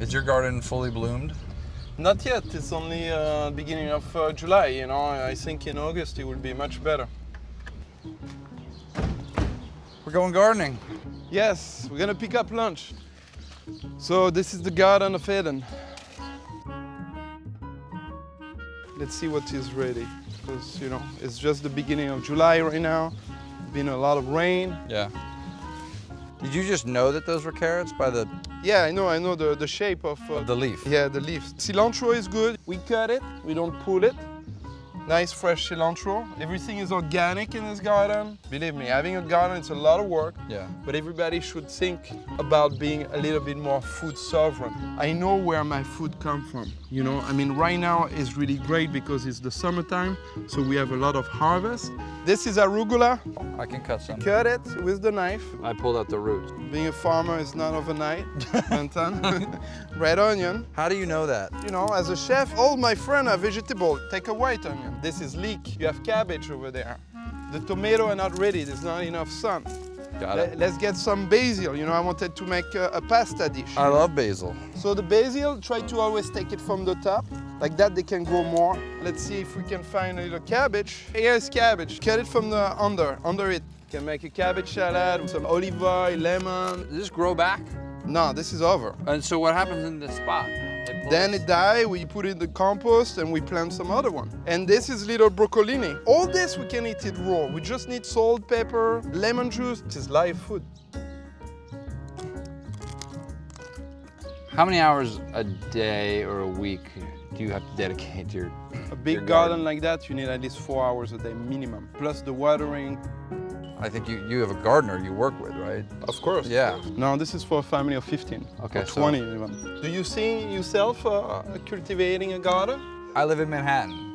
Is your garden fully bloomed? Not yet, it's only beginning of July, you know. I think in August it will be much better. We're going gardening. Yes, we're gonna pick up lunch. So this is the Garden of Eden. Let's see what is ready, because you know, it's just the beginning of July right now. Been a lot of rain. Yeah. Did you just know that those were carrots by the Yeah, I know the shape of the leaf? Yeah, the leaves. Cilantro is good. We cut it, we don't pull it. Nice fresh cilantro. Everything is organic in this garden. Believe me, having a garden, it's a lot of work. Yeah. But everybody should think about being a little bit more food sovereign. I know where my food comes from. You know, I mean, right now is really great because it's the summertime, so we have a lot of harvest. This is arugula. I can cut some. Cut it with the knife. I pulled out the roots. Being a farmer is not overnight. Benton. Red onion. How do you know that? You know, as a chef, all my friends are vegetable. Take a white onion. This is leek. You have cabbage over there. The tomato are not ready. There's not enough sun. Got it. Let's get some basil. You know, I wanted to make a pasta dish. I love basil. So the basil, try to always take it from the top. Like that, they can grow more. Let's see if we can find a little cabbage. Here's cabbage. Cut it from the under it. You can make a cabbage salad with some olive oil, lemon. Does this grow back? No, this is over. And so what happens in this spot? Then it dies, we put it in the compost and we plant some other one. And this is little broccolini. All this we can eat it raw. We just need salt, pepper, lemon juice. This is live food. How many hours a day or a week do you have to dedicate to your A big garden like that, you need at least 4 hours a day minimum. Plus the watering. I think you have a gardener you work with, right? Of course. Yeah. No, this is for a family of 15. Okay, or 20 even. Do you see yourself cultivating a garden? I live in Manhattan.